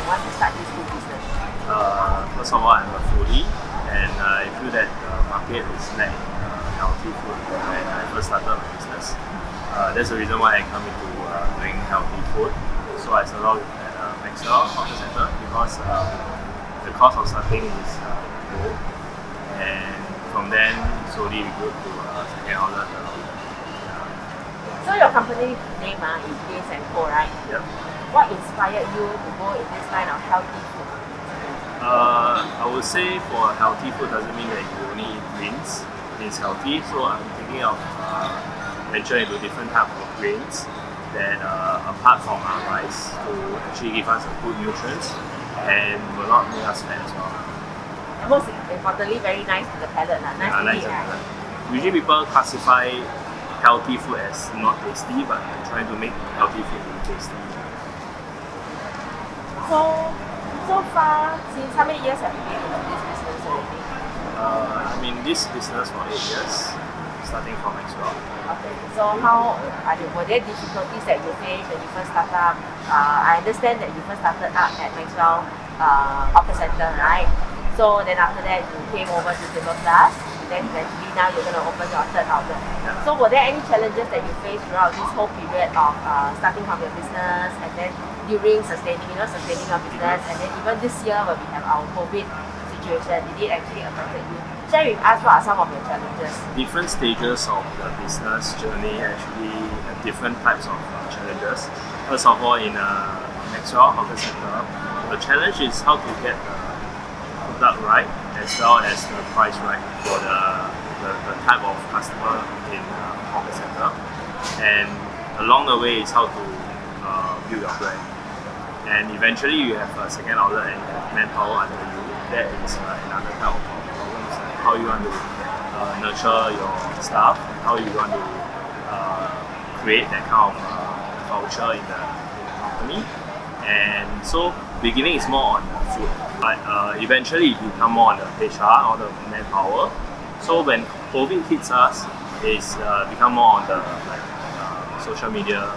want to start this food business? First of all, I'm a foodie, and I feel that the market is lacking healthy food when I first started my business. That's the reason why I come into doing healthy food. So I started out at Maxwell Hawker Centre because the cost of starting is low, and from then slowly we grew to second outlet. So your company name is Gaze & Co, right? Yep. What inspired you to go in this kind of healthy food? I would say for healthy food doesn't mean that you only eat greens. It's healthy, so I'm thinking of venturing into different types of grains that apart from our rice to actually give us good nutrients and will not make us fat as well. Most importantly, very nice to the palate. Nice to eat, right? Usually people classify healthy food as not tasty, but I'm trying to make healthy food really tasty. So far, since how many years have you been in this business already? I'm in this business for 8 years, starting from Maxwell. Okay, so were there difficulties that you faced when you first started up? I understand that you first started up at Maxwell Hawker Centre, right? So then after that, you came over to Timber Plus. Then eventually now you're going to open your third outlet. Yeah. So were there any challenges that you faced throughout this whole period of starting from your business and then during sustaining your business, and then even this year when we have our COVID situation, did it actually affect you? Share with us what are some of your challenges? Different stages of the business journey actually have different types of challenges. First of all, in Maxwell Hawker Centre, the challenge is how to get the product right as well as the price right for the type of customer in Hawker Centre. And along the way is how to build your brand. And eventually you have a second outlet and you have manpower under you. That is another type of problems. How you want to nurture your staff, how you want to create that kind of culture in the company. And so beginning is more on the food, but eventually it become more on the HR or the manpower. So when COVID hits us, it's become more on the social media.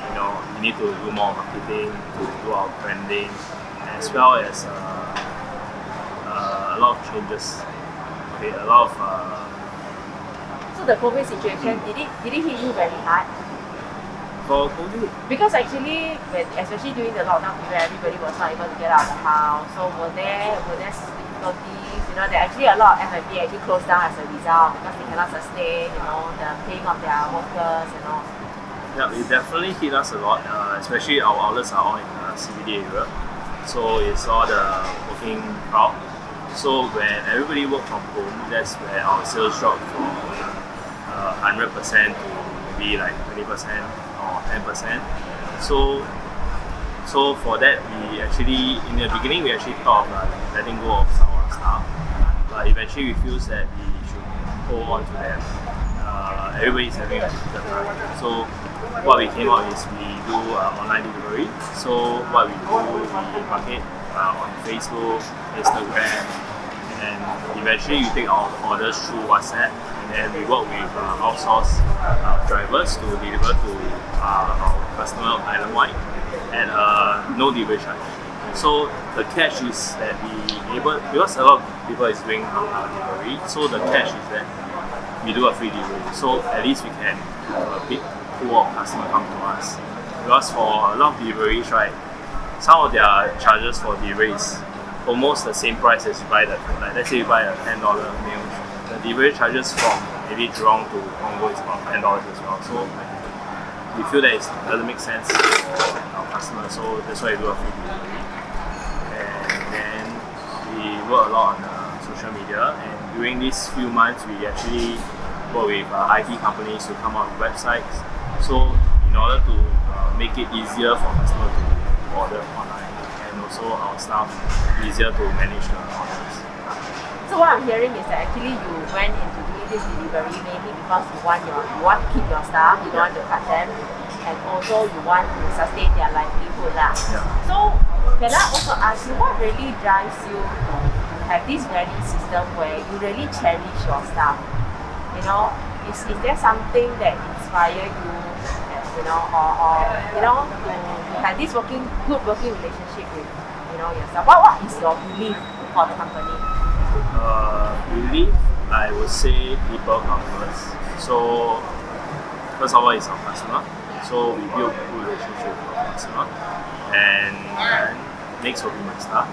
You know, we need to do more marketing, to do our branding, as well as a lot of changes. Okay, a lot of. So the COVID situation, did it hit you very hard? For COVID? Because actually, especially during the lockdown period, everybody was not able to get out of the house. So were there difficulties? You know, there actually a lot of F&B actually closed down as a result because they cannot sustain, the paying of their workers, Yeah, it definitely hit us a lot, especially our outlets are all in the CBD area. So it's all the working crowd. So when everybody work from home, that's where our sales dropped from 100% to maybe like 20% or 10%. So for that, we actually, in the beginning, we actually thought of letting go of some of our staff. But eventually we feel that we should hold on to them. Everybody's having a difficult time. So what we came out is we do online delivery. So what we do, we market on Facebook, Instagram, and eventually we take our orders through WhatsApp, and then we work with outsourced drivers to deliver to our customer island-wide at no delivery charge. So the catch is that because a lot of people is doing delivery, so the catch is that we do a free delivery. So at least we can have a big pool of customers come to us. Because for a lot of deliveries, right, some of their charges for delivery is almost the same price as you buy the food. Like let's say you buy a $10 meal, the delivery charges from maybe Jurong to Punggol is about $10 as well. So we feel that it doesn't make sense to our customers, so that's why we do a free delivery. And then we work a lot on social media, and during these few months we actually work with IT companies to come up with websites. So in order to make it easier for customers to order online, and also our staff easier to manage the orders. So what I'm hearing is that actually you went into doing this delivery mainly because you want to keep your staff, you don't want to cut them, and also you want to sustain their livelihood. Yeah. So can I also ask you, what really drives you to have this value system where you really cherish your staff? Is there something that inspires you, or to have this good working relationship with yourself? What is your belief for the company? Belief, I would say people come first. So first of all, it's our customer. So we build good relationship with our customer, and next will be my staff.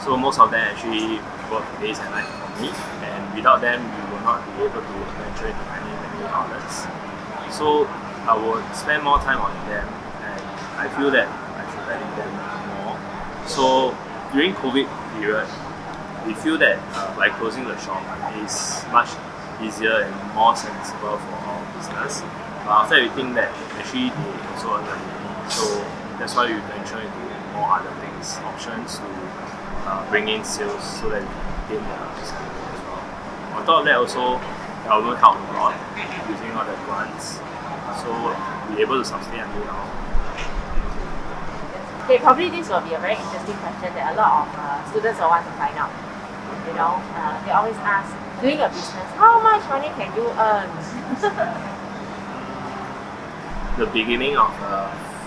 So most of them actually work days and night for me, and without them, we will not be able to venture into many outlets. So I would spend more time on them, and I feel that I should value them more. So during COVID period, we feel that by closing the shop is much easier and more sensible for our business. But after we think that actually they also earn the money, so that's why we venture into more other things, options to bring in sales so that we can gain the salary as well. On top of that also, government help a lot using all the grants, so we're able to sustain until now. Okay, probably this will be a very interesting question that a lot of students will want to find out. They always ask, doing a business, how much money can you earn? The beginning of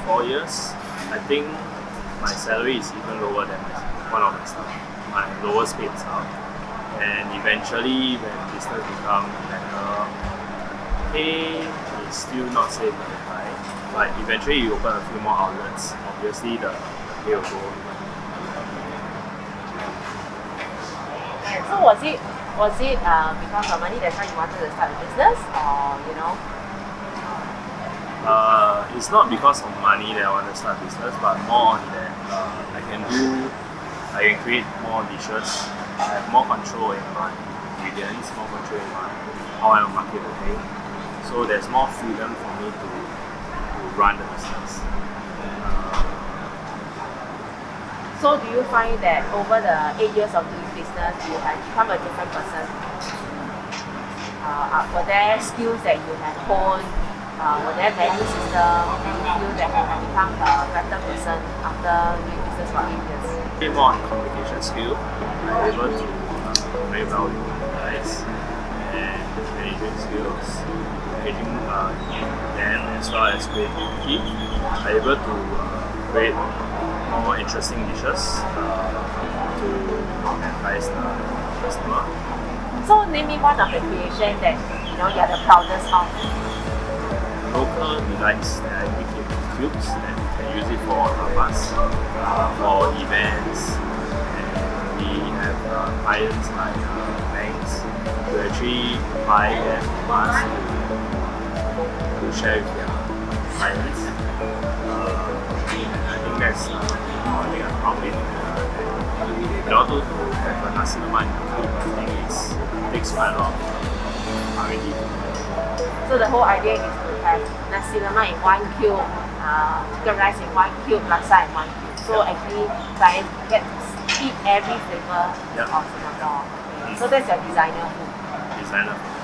4 years, I think my salary is even lower than one of my staff, my lowest paid staff. And eventually, when business become better, pay is still not say very high. But eventually, you open a few more outlets. Obviously, the pay will go. So was it because of money that's why you wanted to start a business, or It's not because of money that I want to start a business, but more on that I can create more dishes, I have more control in my ingredients, more control in how I market the thing. So there's more freedom for me to run the business. So do you find that over the 8 years of doing business, you have become a different person? Were there skills that you have honed? Were there value systems? Do you feel that you have become a better person after doing business for 8 years? A bit more on communication skill. I'm able to very well with guys and management skills, managing them as well as creativity. I'm able to create more interesting dishes to entice the customer. So name me one of the creation that you are the proudest of. Local delights that I make in cubes that we can use it for tapas, for events, and we have clients like banks to actually buy them from us to share with their clients. I think that's one thing I'm proud of. In order to have a nasi lemak cube, I think it takes quite a lot of R&D. So the whole idea is to have nasi lemak in one cube, chicken rice in one cube, laksa in one cube. So actually, clients get to eat every flavor of Singapore. Okay. So that's your designer food. Designer food.